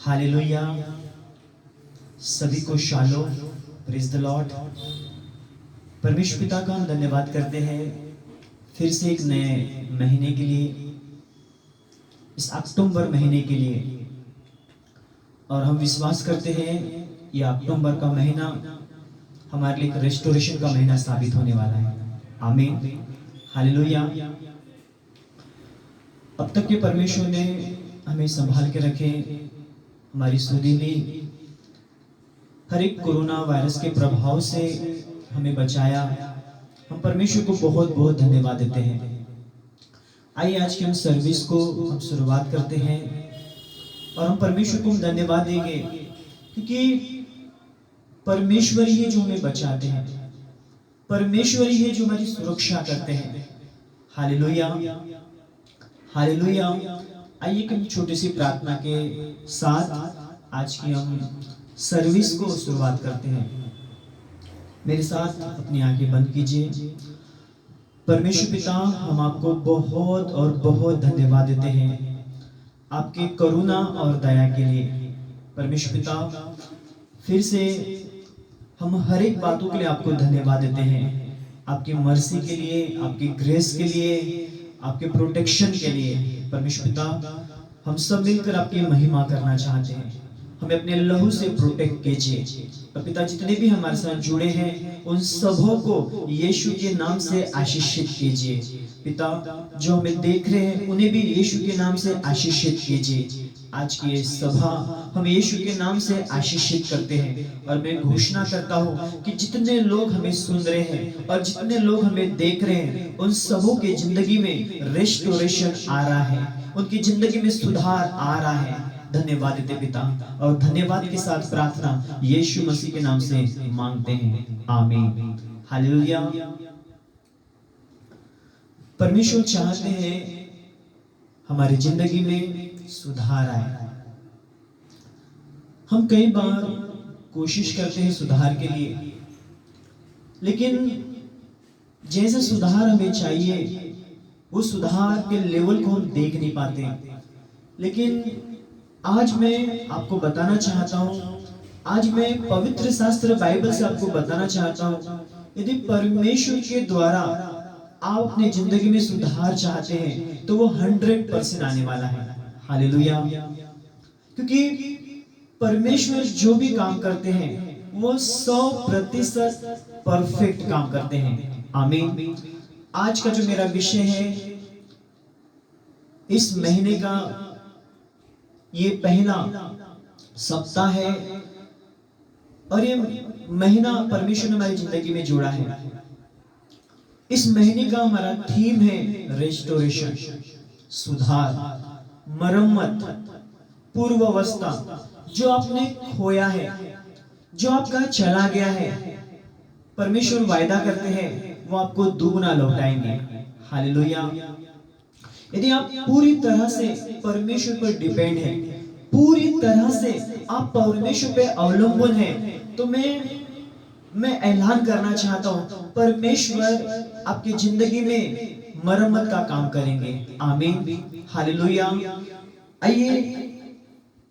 Hallelujah. सभी को shalom, praise the Lord. परमेश्वर पिता का हम धन्यवाद करते हैं फिर से एक नए महीने के लिए, इस अक्टूबर महीने के लिए। और हम विश्वास करते हैं ये अक्टूबर का महीना हमारे लिए एक रेस्टोरेशन का महीना साबित होने वाला है। आमीन, हालेलुया। अब तक के परमेश्वर ने हमें संभाल के रखे, हमारी सुधी ली, हर एक कोरोना वायरस के प्रभाव से हमें बचाया। हम परमेश्वर को बहुत बहुत धन्यवाद देते हैं। आइए आज की हम सर्विस को हम शुरुआत करते हैं और हम परमेश्वर को धन्यवाद देंगे क्योंकि परमेश्वर ही है जो हमें बचाते हैं, परमेश्वर ही है जो हमारी सुरक्षा करते हैं। Hallelujah, hallelujah. आइए कि हम छोटी सी प्रार्थना के साथ आज की हम सर्विस को शुरुआत करते हैं। मेरे साथ अपनी आंखें बंद कीजिए। परमेश्वर पिता, हम आपको बहुत और बहुत धन्यवाद देते हैं आपके करुणा और दया के लिए। परमेश्वर पिता, फिर से हम हर एक बातों के लिए आपको धन्यवाद देते हैं, आपकी मर्सी के लिए, आपकी ग्रेस के लिए, आपके प्रोटेक्शन के लिए। परमेश्वर पिता, हम सब मिलकर आपकी महिमा करना चाहते हैं। हमें अपने लहू से प्रोटेक्ट कीजिए। और पिता, जितने भी हमारे साथ जुड़े हैं उन सबों को यीशु के नाम से आशीषित कीजिए। पिता, जो हमें देख रहे हैं उन्हें भी यीशु के नाम से आशीषित कीजिए। आज की ये सभा हम यीशु के नाम से आशीषित करते हैं और मैं घोषणा करता हूँ कि जितने लोग हमें सुन रहे हैं और जितने लोग हमें देख रहे हैं उन सबों के जिंदगी में रेस्टोरेशन आ रहा है, उनकी जिंदगी में सुधार आ रहा है। धन्यवाद देते पिता, और धन्यवाद के साथ प्रार्थना यीशु मसीह के नाम से मांगते हैं, आमीन, हालेलुया। परमेश्वर चाहते हैं हमारी जिंदगी में सुधार आए। हम कई बार कोशिश करते हैं सुधार के लिए, लेकिन जैसा सुधार हमें चाहिए उस सुधार के लेवल को हम देख नहीं पाते। लेकिन आज मैं आपको बताना चाहता हूं, आज मैं पवित्र शास्त्र बाइबल से आपको बताना चाहता हूं, यदि परमेश्वर के द्वारा आप अपनी जिंदगी में सुधार चाहते हैं तो वो 100% आने वाला है। हालेलुया। क्योंकि परमेश्वर जो भी काम करते हैं वो 100% परफेक्ट काम करते हैं। आमीन। आज का जो मेरा विषय है, इस महीने का ये पहला सप्ताह है और ये महीना परमेश्वर ने हमारी जिंदगी में जोड़ा है। इस महीने का हमारा थीम है रेस्टोरेशन, सुधार, मरम्मत, पूर्वावस्था। जो आपने खोया है, जो आपका चला गया है, परमेश्वर वायदा करते हैं वो आपको दुगना लौटाएंगे। हालेलुया। यदि आप पूरी तरह से परमेश्वर पर डिपेंड है, पूरी तरह से आप परमेश्वर पे अवलंबन है, तो मैं ऐलान करना चाहता हूं परमेश्वर आपकी जिंदगी में मरम्मत का काम करेंगे। आमीन, हालेलुया। आइए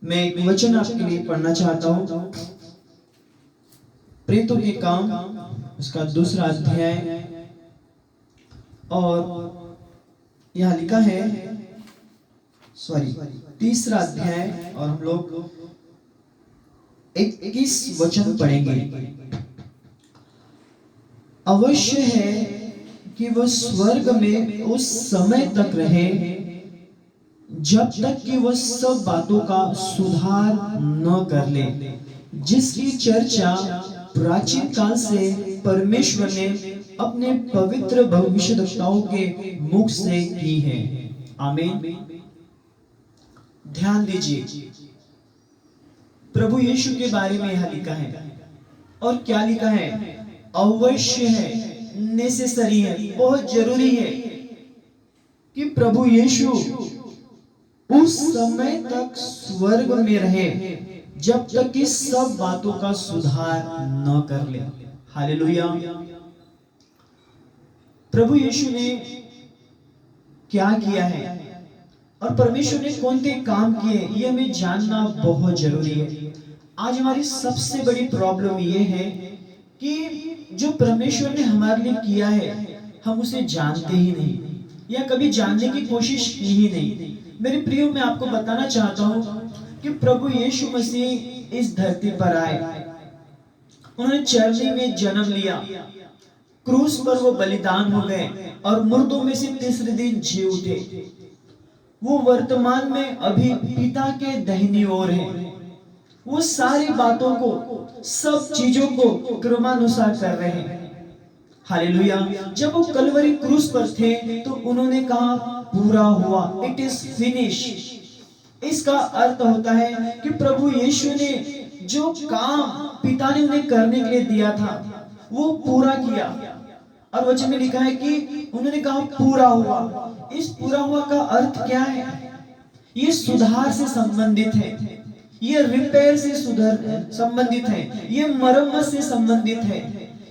मैं एक वचन आपके लिए पढ़ना चाहता हूं। प्रेरितों के काम उसका 2 अध्याय और यह लिखा है, 3 अध्याय और हम लोग 21 वचन पढ़ेंगे। अवश्य है कि वह स्वर्ग में उस समय तक रहे जब तक कि वह सब बातों का सुधार न कर ले, जिसकी चर्चा प्राचीन काल से परमेश्वर ने अपने पवित्र भविष्यद्वक्ताओं के मुख से की है। आमीन। ध्यान दीजिए, प्रभु यीशु के बारे में यह लिखा है, और क्या लिखा है? अवश्य है, नेसेसरी है, बहुत जरूरी है कि प्रभु यीशु उस समय तक स्वर्ग में रहे जब तक कि सब बातों का सुधार न कर ले। हालेलुया। प्रभु यीशु ने क्या किया है और परमेश्वर ने कौन से काम किए ये हमें जानना बहुत जरूरी है। आज हमारी सबसे बड़ी प्रॉब्लम ये है कि जो परमेश्वर ने हमारे लिए किया है हम उसे जानते ही नहीं या कभी जानने की कोशिश की ही नहीं। मेरे प्रियो, मैं आपको बताना चाहता हूँ कि प्रभु यीशु मसीह इस धरती पर आए, उन्होंने चर्नी में जन्म लिया, क्रूस पर वो बलिदान हो गए और मुर्दों में से तीसरे दिन जी उठे। वो वर्तमान में अभी पिता के दाहिनी ओर है। वो सारी बातों को, सब चीजों को क्रमानुसार कर रहे हैं। हालेलुया। जब वो कलवरी क्रूस पर थे तो उन्होंने कहा पूरा हुआ, इट इज फिनिश। इसका अर्थ होता है कि प्रभु यीशु ने जो काम पिता ने उन्हें करने के लिए दिया था वो पूरा किया। और वचन में लिखा है कि उन्होंने कहा पूरा हुआ। इस पूरा हुआ का अर्थ क्या है? ये सुधार से संबंधित है, ये रिपेयर से सुधार संबंधित है, ये मरम्मत से संबंधित है,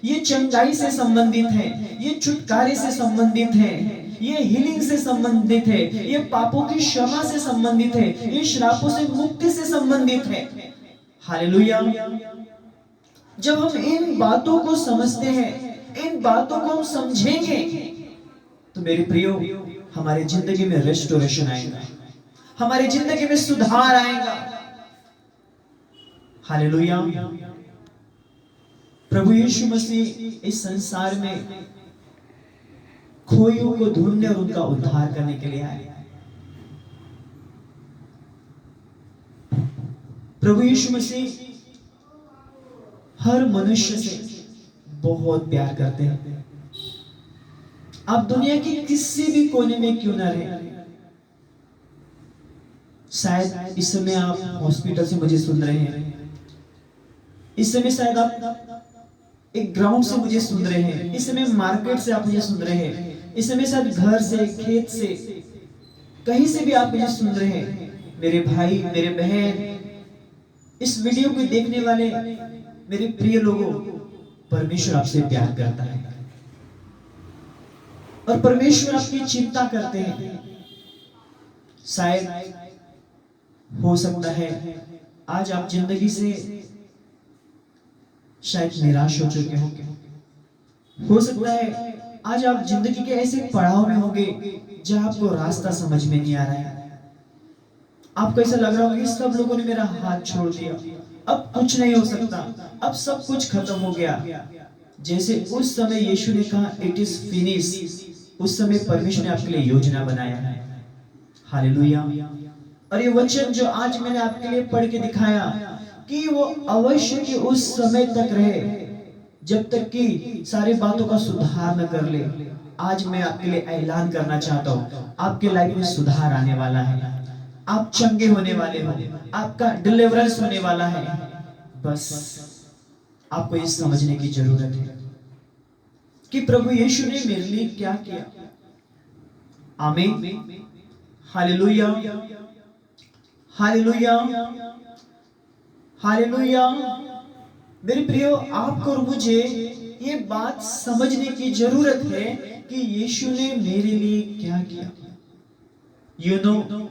ये चंगाई से संबंधित है, ये छुटकारे से संबंधित है, ये हीलिंग से संबंधित है, ये पापों की क्षमा से संबंधित है, ये श्रापों से मुक्ति से संबंधित है। हालेलुया। जब हम इन बातों को समझते हैं, इन बातों को हम समझेंगे तो मेरे प्रियो हमारी जिंदगी में रेस्टोरेशन आएगा, हमारी जिंदगी में सुधार आएगा। हालेलुया। प्रभु यीशु मसीह इस संसार में खोयों को ढूंढने और उनका उद्धार करने के लिए आए। प्रभु यीशु मसीह हर मनुष्य से बहुत प्यार करते हैं। आप दुनिया के किसी भी कोने में क्यों ना रहे, शायद इस समय आप हॉस्पिटल से मुझे सुन रहे हैं, इस समय शायद आप एक ग्राउंड से मुझे सुन रहे हैं, इस समय मार्केट से आप मुझे सुन रहे हैं, इस समय शायद घर से, खेत से, कहीं से भी आप मुझे सुन रहे हैं। मेरे भाई, मेरे बहन, इस वीडियो को देखने वाले मेरे प्रिय लोगों, परमेश्वर आपसे प्यार करता है और परमेश्वर आपकी चिंता करते हैं। शायद हो सकता है आज आप जिंदगी से शायद निराश हो चुके होंगे, हो सकता है आज आप जिंदगी के ऐसे पड़ाव में होंगे जहां आपको रास्ता समझ में नहीं आ रहा है। आपको ऐसा लग रहा होगा कि सब लोगों ने मेरा हाथ छोड़ दिया, अब कुछ नहीं हो सकता, अब सब कुछ खत्म हो गया। जैसे उस समय यीशु ने कहा इट इज फिनिश, उस समय परमेश्वर ने आपके लिए योजना बनाया है। हालेलुया। और ये वचन जो आज मैंने आपके लिए पढ़ के दिखाया कि वो अवश्य कि उस समय तक रहे जब तक कि सारी बातों का सुधार न कर ले। आज मैं आपके लिए ऐलान करना चाहता हूँ, आपके लाइफ में सुधार आने वाला है, आप चंगे होने वाले हो, आपका डिलीवरेंस होने वाला है। बस आपको ये समझने की जरूरत है कि प्रभु यीशु ने मेरे लिए क्या किया। आमीन। Hallelujah, hallelujah, hallelujah. मेरे प्रियो, आपको और मुझे ये बात समझने की जरूरत है कि यीशु ने मेरे लिए क्या किया।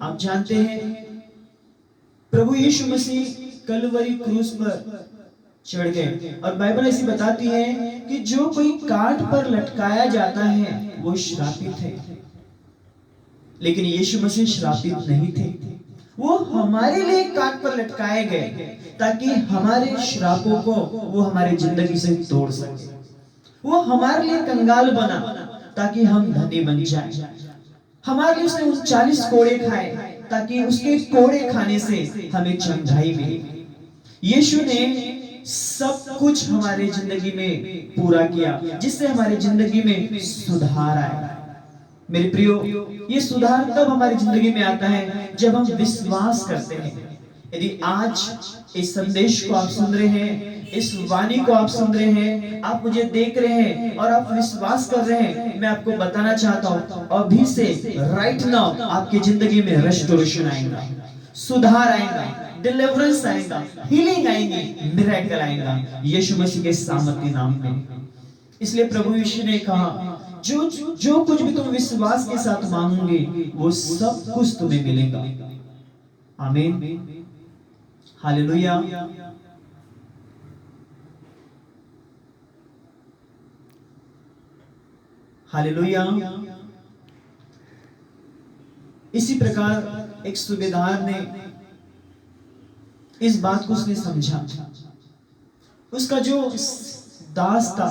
आप जानते हैं प्रभु यीशु मसीह कलवरी क्रूस पर चढ़ गए और बाइबल ऐसी बताती है कि जो कोई काट पर लटकाया जाता है वो श्रापित है, लेकिन यीशु मसीह श्रापित नहीं थे। वो हमारे लिए काट पर लटकाए गए ताकि हमारे श्रापों को वो हमारी जिंदगी से तोड़ सके। वो हमारे लिए कंगाल बना ताकि हम धनी बन जाएं। हमारे लिए उसने 39 कोड़े खाए ताकि उसके कोड़े खाने से हमें चंगाई मिले। यीशु ने सब कुछ हमारे जिंदगी में पूरा किया जिससे हमारी जिंदगी में सुधार आए। मेरे प्रियो, ये सुधार तब हमारी जिंदगी में आता है जब हम विश्वास करते हैं। यदि आज इस संदेश को आप सुन रहे हैं, इस वाणी को आप सुन रहे हैं, आप मुझे देख रहे हैं और आप विश्वास कर रहे हैं, मैं आपको बताना चाहता हूँ अभी से राइट नाउ आपकी जिंदगी में रेस्टोरेशन आएगा, सुधार आएगा, डिलीवरेंस आएगा, हीलिंग आएगी, मिरेकल आएगा यीशु मसीह के सामर्थ्य नाम में। इसलिए प्रभु यीशु ने कहा जो जो कुछ भी तुम विश्वास के साथ मांगोगे वो सब कुछ तुम्हें मिलेगा। आमीन, हालेलुया। हालेलुया। इसी प्रकार एक सूबेदार ने इस बात को उसने समझा। उसका जो दास था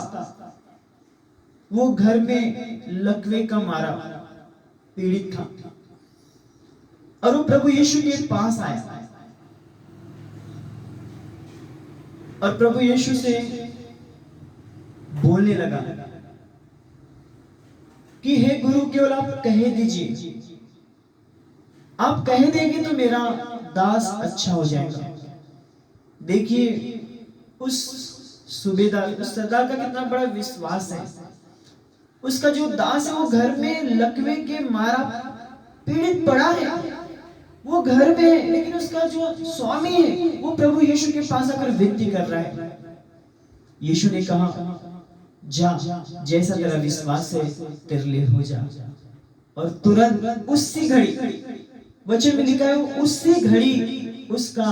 वो घर में लकवे का मारा पीड़ित था और वो प्रभु यीशु के पास आया और प्रभु यीशु से बोलने लगा कि हे गुरु, केवल आप कह दीजिए, आप कह देंगे तो मेरा दास अच्छा हो जाएगा। देखिए उस सूबेदार, उस सरदार का कितना बड़ा विश्वास है। उसका जो दास है वो घर में लकवे के मारा पीड़ित पड़ा है, वो घर में है, लेकिन उसका जो स्वामी है वो प्रभु यीशु के पास आकर विनती कर रहा है। यीशु ने कहा, जा, जैसा तेरा विश्वास है तेरे लिए हो जा। और तुरंत उसी घड़ी, वचन में लिखा है उसी घड़ी उसका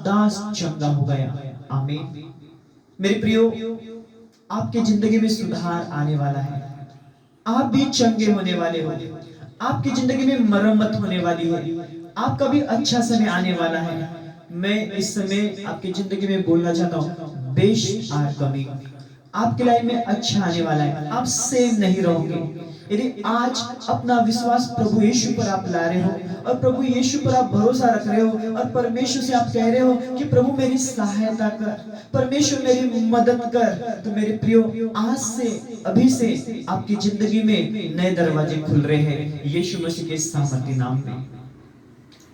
दास चंगा हो गया। आमीन। मेरे प्रियो, आपके जिंदगी में सुधार आने वाला है। आप भी चंगे होने वाले हो। आपकी जिंदगी में मरम्मत होने वाली है। आपका भी अच्छा समय आने वाला है। मैं इस समय आपकी जिंदगी में बोलना चाहता हूँ, बेस्ट आर कमिंग। आपके लाइफ में अच्छा आने वाला है। आप सेम नहीं रहोगे। यदि आज अपना विश्वास प्रभु यीशु पर आप ला रहे हो और प्रभु यीशु पर आप भरोसा रख रहे हो और परमेश्वर से आप कह रहे हो कि प्रभु मेरी सहायता कर, परमेश्वर मेरी मदद कर, तो मेरे प्रियो, आज से, अभी से आपकी जिंदगी में नए दरवाजे खुल रहे हैं यीशु मसीह के सामर्थ्य नाम में।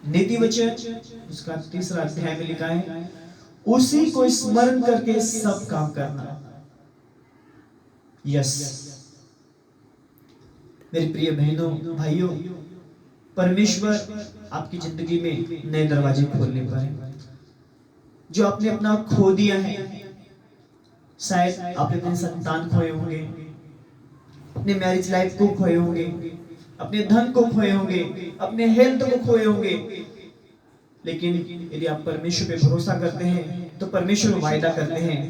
नीति वचन उसका 3 अध्याय में लिखा है, उसी को स्मरण करके सब काम करना। यस मेरे प्रिय बहनों भाइयों, परमेश्वर आपकी जिंदगी में नए दरवाजे खोलने पर है। जो आपने अपना खो दिया है, शायद आपने अपने संतान खोए होंगे, अपने मैरिज लाइफ को खोए होंगे, अपने धन को खोए होंगे, अपने हेल्थ को खोए होंगे, लेकिन यदि आप परमेश्वर पे भरोसा करते हैं तो परमेश्वर वायदा करते हैं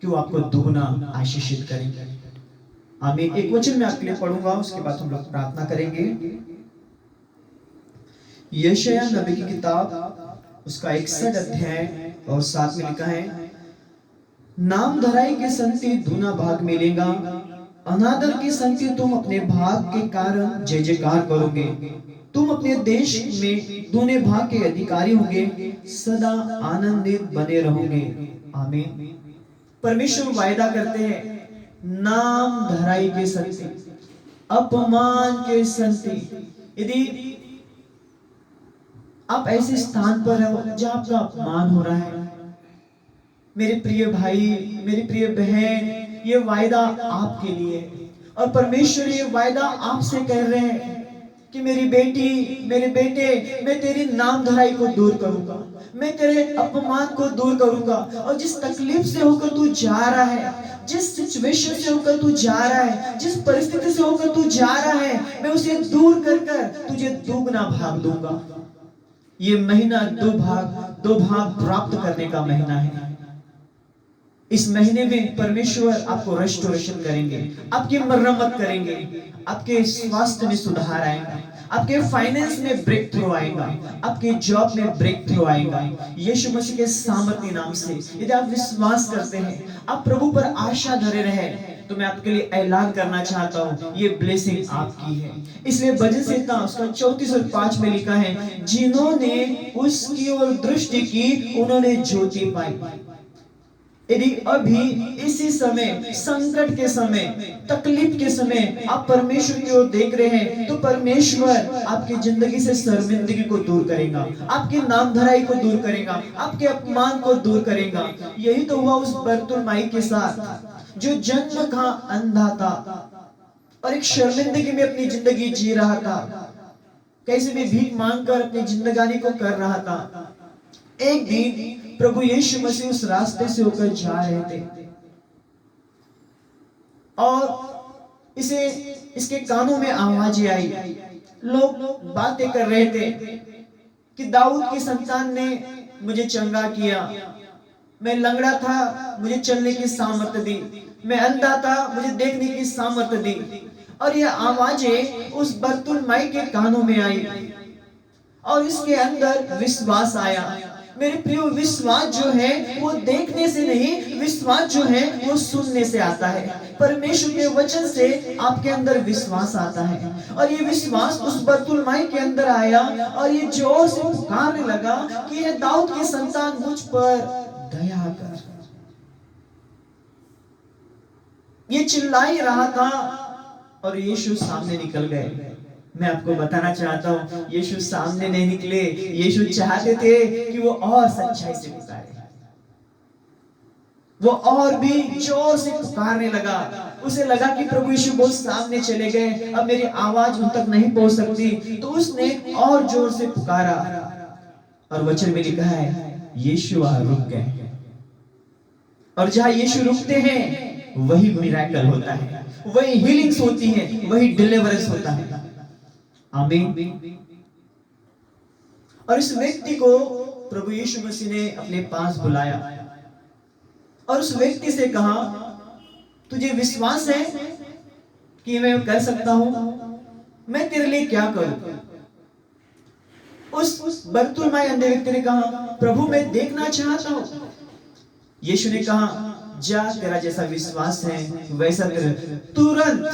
कि वो आपको दुगना आशीषित करेंगे। आमीन। एक वचन मैं आपके लिए पढ़ूंगा, उसके बाद हम लोग प्रार्थना करेंगे। यशायाह नबी की किताब उसका 61 अध्याय और 7 में लिखा है, नाम धराई के संगति दूना भाग मिलेगा, अनादर की संगति तुम अपने भाग के कारण जय जयकार करोगे, तुम अपने देश में दूने भाग के अधिकारी होंगे, सदा आनंदित बने रहोगे। आमीन। परमेश्वर वायदा करते हैं, नाम धराई के संगति, अपमान के संगति। यदि आप ऐसे स्थान पर हो जहां आपका अपमान हो रहा है, मेरे प्रिय भाई, मेरी प्रिय बहन, ये वायदा आपके लिए है और परमेश्वर ये वायदा आपसे कर रहे हैं कि मेरी बेटी, मेरे बेटे, मैं तेरी नाम धराई को दूर करूंगा, मैं तेरे अपमान को दूर करूंगा, और जिस तकलीफ से होकर तू जा रहा है, जिस सिचुएशन से होकर तू जा रहा है, जिस परिस्थिति से होकर तू जा रहा है, मैं उसे दूर कर कर तुझे दुगना भाग दूंगा। ये महीना दो भाग प्राप्त करने का महीना है। इस महीने में परमेश्वर आपको रेस्टोरेशन करेंगे, आपकी मरम्मत करेंगे, आपके स्वास्थ्य में सुधार आएगा, आपके फाइनेंस में ब्रेक थ्रू आएगा, आपके जॉब में ब्रेक थ्रू आएगा यीशु मसीह के सामर्थ्य नाम से। यदि आप विश्वास करते हैं, आप प्रभु पर आशा धरे रहे, तो मैं आपके लिए ऐलान करना चाहता हूँ, ये ब्लेसिंग आपकी है। इसलिए भजन संहिता उसका 34 और 5 में लिखा है, जिन्होंने उसकी ओर दृष्टि की उन्होंने ज्योति पाई। यदि अभी इसी समय, संकट के समय, तकलीफ के समय आप परमेश्वर की ओर देख रहे हैं, तो परमेश्वर आपकी जिंदगी से शर्मिंदगी को दूर करेगा, आपकी नामधराई को दूर करेगा, आपके अपमान को दूर करेगा। यही तो हुआ उस बर्तुलमाई के साथ, जो जन्म का अंधा था और एक शर्मिंदगी में अपनी जिंदगी जी रहा था, कैसे भी भीख मांगकर अपनी जिंदगानी को कर रहा था। एक दिन प्रभु यीशु मसीह उस रास्ते से होकर जा रहे थे और इसे इसके कानों में आवाजें आई, लोग बातें कर रहे थे कि दाऊद की संतान ने मुझे चंगा किया, मैं लंगड़ा था मुझे चलने की सामर्थ्य दी, मैं अंधा था मुझे देखने की सामर्थ्य दी। और ये आवाजें उस बरतुलमाई के कानों में आई और इसके अंदर विश्वास आया। मेरे प्रियो, विश्वास जो है वो देखने से नहीं, विश्वास जो है वो सुनने से आता है। परमेश्वर के वचन से आपके अंदर विश्वास आता है और ये विश्वास उस बरतुलमाई के अंदर आया और ये जोर से पुकारने लगा कि ये दाऊद की संतान मुझ पर दया कर। ये चिल्ला ही रहा था और यीशु सामने निकल गए। मैं आपको बताना चाहता हूं, यीशु सामने नहीं निकले, यीशु चाहते थे कि वो और सच्चाई से पुकारे, वो और भी जोर से पुकारने लगा। उसे लगा कि प्रभु यीशु बहुत सामने चले गए, अब मेरी आवाज उन तक नहीं पहुंच सकती, तो उसने और जोर से पुकारा और वचन में लिखा है यीशु वहां रुक गए। और जहां यीशु रुकते हैं वही मिरेकल होता है, वही हीलिंग्स होती है, वही डिलीवरेंस होता है। आमीन। और इस व्यक्ति को प्रभु यीशु मसीह ने अपने पास बुलाया और उस व्यक्ति से कहा, तुझे विश्वास है कि मैं कर सकता हूं? मैं तेरे लिए क्या करूं? उस बरतुलमाई अंधे व्यक्ति ने कहा, प्रभु मैं देखना चाहता हूं। यीशु ने कहा, जा, तेरा जैसा विश्वास है वैसा तेरे। तुरंत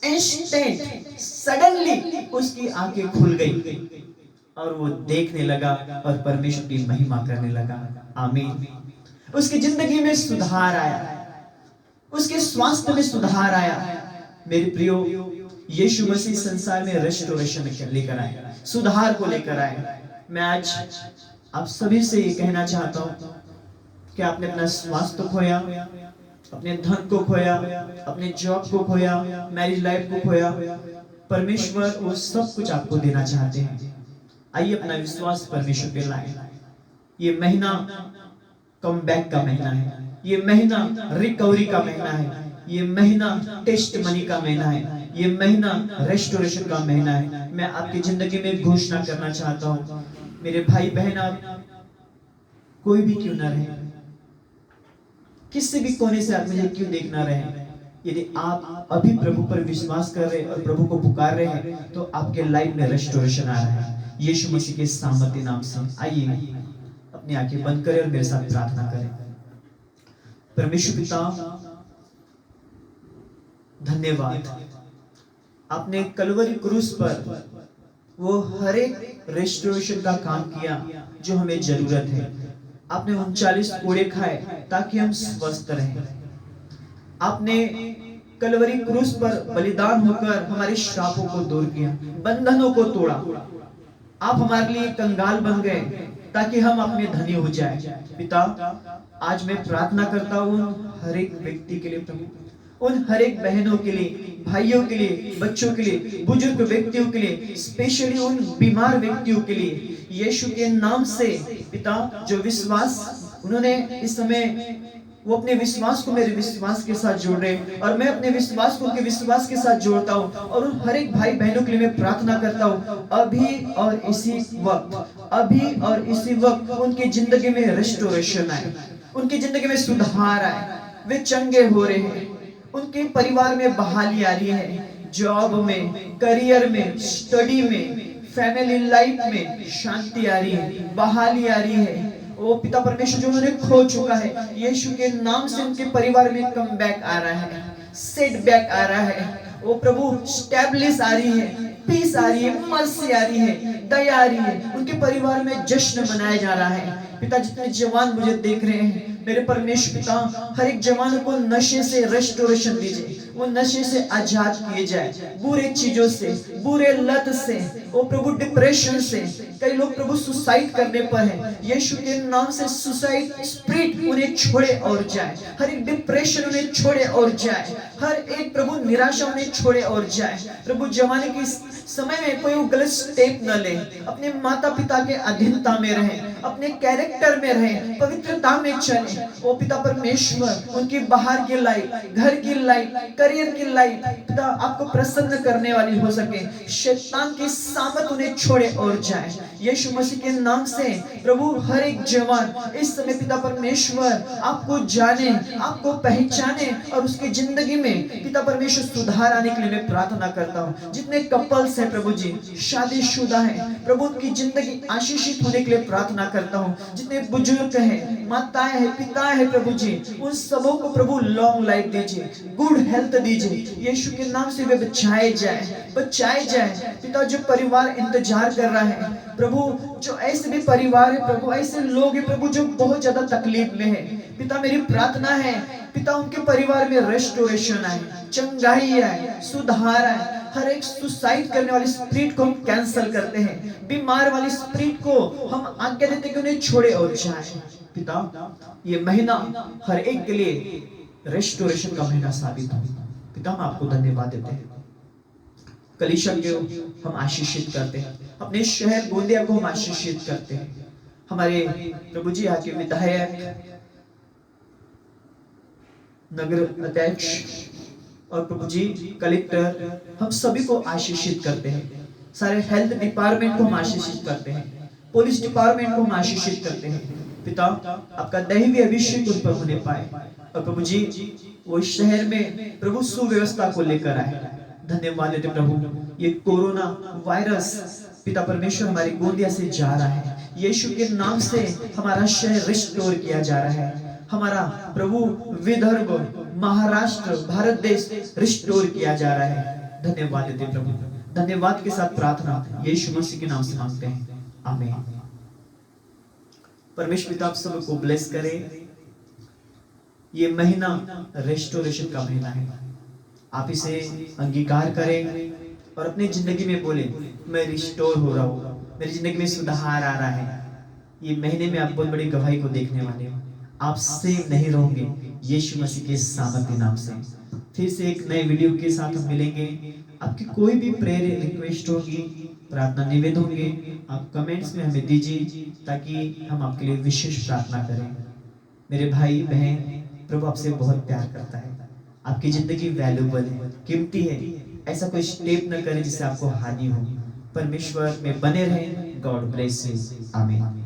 इंस्टेंट सडनली उसकी आंखें खुल गई और वो देखने लगा और परमेश्वर की महिमा करने लगा। आमीन। उसकी जिंदगी में सुधार आया, उसके स्वास्थ्य में सुधार आया। मेरे प्रियो, यीशु मसीह संसार में रेस्टोरेशन लेकर आए, सुधार को लेकर आए। मैं आज आप सभी से ये कहना चाहता हूं कि आपने अपना स्वास्थ्य खोया, अपने धन को खोया, अपने जॉब को खोया, मैरिज लाइफ को खोया, परमेश्वर वो सब कुछ आपको देना चाहते हैं। आइए अपना विश्वास परमेश्वर पे लाएं। ये महीना कम बैक का महीना है, ये महीना रिकवरी का महीना है, ये महीना टेस्ट मनी का महीना है, ये महीना रेस्टोरेशन का महीना है। मैं आपकी जिंदगी में घोषणा करना चाहता हूँ, मेरे भाई बहन, आप कोई भी क्यों ना रहे, किसी भी कोने से आप मुझे क्यों देखना रहे, यदि आप अभी प्रभु पर विश्वास कर रहे और प्रभु को पुकार रहे हैं तो आपके लाइफ में रेस्टोरेशन आ रहा है यीशु मसीह के सामर्थ्य नाम से। आइए अपनी आंखें बंद करें और मेरे साथ प्रार्थना करें। परमेश्वर पिता, धन्यवाद, आपने कलवरी क्रूस पर वो हर एक रेस्टोरेशन का काम किया जो हमें जरूरत है। आपने 39 कोड़े खाए ताकि हम स्वस्थ रहें। आपने कलवरी क्रूस पर बलिदान होकर हमारे श्रापों को दूर किया, बंधनों को तोड़ा। आप हमारे लिए कंगाल बन गए ताकि हम अपने धनी हो जाए। पिता, आज मैं प्रार्थना करता हूँ हर एक व्यक्ति के लिए प्रभु, उन हर एक बहनों के लिए, भाइयों के लिए, बच्चों के लिए, बुजुर्ग व्यक्तियों के लिए, स्पेशली उन बीमार व्यक्तियों के लिए, यीशु के नाम से पिता, जो विश्वास उन्होंने इस समय वो अपने विश्वास को मेरे विश्वास के साथ जोड़ रहे और मैं अपने विश्वास को उनके विश्वास के साथ जोड़ता हूँ। और उन हर एक भाई बहनों के लिए मैं प्रार्थना करता हूँ, अभी और इसी वक्त, अभी और इसी वक्त उनकी जिंदगी में रेस्टोरेशन आए, उनकी जिंदगी में सुधार आए, वे चंगे हो रहे हैं, उनके परिवार में बहाली आ रही है, जॉब में, करियर में, स्टडी में, फैमिली लाइफ में शांति आ रही है, बहाली आ रही है। ओ पिता परमेश्वर, जो उन्होंने खो चुका है, यीशु के नाम से उनके परिवार में कम बैक आ रहा है, सेट बैक आ रहा है। ओ प्रभु, स्टैब्लिश आ रही है, पीस आ रही है, मर्सी आ रही है, दया आ रही है, उनके परिवार में जश्न मनाया जा रहा है। पिता, जितने जवान मुझे देख रहे हैं, मेरे परमेश्वर पिता, हर एक जवान को नशे से रेस्टोरेशन दीजिए, वो नशे से आजाद किए जाए, बुरे चीजों से, बुरे लत से, ओ प्रभु डिप्रेशन से, कई लोग प्रभु सुसाइड करने पर हैं, यीशु के नाम से सुसाइड स्पिरिट उन्हें छोड़े और जाए, हर एक डिप्रेशन उन्हें छोड़े और जाए, हर एक प्रभु निराशा उन्हें छोड़े और जाए। प्रभु जवानी की समय में कोई वो गलत स्टेप न ले, अपने माता पिता के अधीनता में रहे, अपने कैरेक्टर में रहे, पवित्रता में चले। ओ पिता परमेश्वर, उनकी बाहर की लाइफ, घर की लाइफ, करियर की लाइफ पिता आपको प्रसन्न करने वाली हो सके, शैतान की सामत उन्हें छोड़े और जाए। यीशु मसीह के नाम से प्रभु हर एक जवान इस समय पिता परमेश्वर आपको जाने, आपको पहचाने और उसकी जिंदगी में पिता परमेश्वर सुधार आने के लिए मैं प्रार्थना करता हूँ। जितने कपल्स हैं प्रभु जी, शादीशुदा हैं, प्रभु उनकी जिंदगी आशीषित होने के लिए प्रार्थना करता हूँ। जितने बुजुर्ग हैं, माताएं हैं, पिता हैं प्रभु जी, उन सबों को प्रभु लॉन्ग लाइफ दीजिए, गुड हेल्थ दीजिए। यीशु के नाम से वे बचाए जाए, बचाए जाए। पिता जो परिवार इंतजार कर रहा है प्रभु, जो ऐसे भी परिवार है प्रभु, ऐसे लोग हैं प्रभु जो बहुत ज्यादा तकलीफ में है, पिता मेरी प्रार्थना है पिता उनके परिवार में रेस्टोरेशन आए, चंगाई आए, सुधार आए। हर एक सुसाइड करने वाली स्पिरिट को हम कैंसल करते हैं, बीमार वाली स्पिरिट को हम आज्ञा देते हैं कि उन्हें छोड़े और जाए। पिता ये महीना हर एक के लिए रेस्टोरेशन का महीना साबित हो। पिता हम आपको धन्यवाद देते हैं, कलीसिया को हम आशीषित करते हैं, अपने शहर गोंदिया को हम आशीषित करते हैं। हमारे प्रभु जी यहाँ के विधायक, नगर अध्यक्ष और प्रभु जी कलेक्टर, हम सभी को आशीषित करते हैं। सारे हेल्थ डिपार्टमेंट को हम आशीषित करते हैं, पुलिस डिपार्टमेंट को हम आशीषित करते हैं। पिता आपका दैवीय अभिषेक उन पर होने पाए और प्रभु जी वो शहर में प्रभु सुव्यवस्था को लेकर आए। धन्यवाद देते प्रभु, ये कोरोना वायरस पिता परमेश्वर हमारे गोंदिया से जा रहा है, यीशु के नाम से हमारा शहर रिस्टोर किया जा रहा है। हमारा प्रभु विदर्भ, महाराष्ट्र, भारत देश रिस्टोर किया जा रहा है। धन्यवाद देते प्रभु, धन्यवाद के साथ प्रार्थना यीशु मसीह के नाम से मांगते हैं, आमीन। परमेश्वर पिता आप सबको ब्लेस करे। ये महीना रेस्टोरेशन का महीना है, आप इसे अंगीकार करें और अपनी जिंदगी में बोले मैं रिस्टोर हो रहा हूँ, मेरी जिंदगी में सुधार आ रहा है। ये महीने में आप बहुत बड़ी गवाही को देखने वाले हो, आप सेव नहीं रहोगे यीशु मसीह के सामर्थ्य नाम से। फिर से एक नए वीडियो के साथ हम मिलेंगे। आपकी कोई भी प्रेयर रिक्वेस्ट होगी, प्रार्थना निवेदन होंगे, आप कमेंट्स में हमें दीजिए ताकि हम आपके लिए विशेष प्रार्थना करें। मेरे भाई बहन, प्रभु आपसे बहुत प्यार करता है, आपकी जिंदगी वैल्यूबल है, कीमती है। ऐसा कोई स्टेप न करें जिससे आपको हानि हो। परमेश्वर में बने रहें। गॉड ब्लेस यू, आमीन।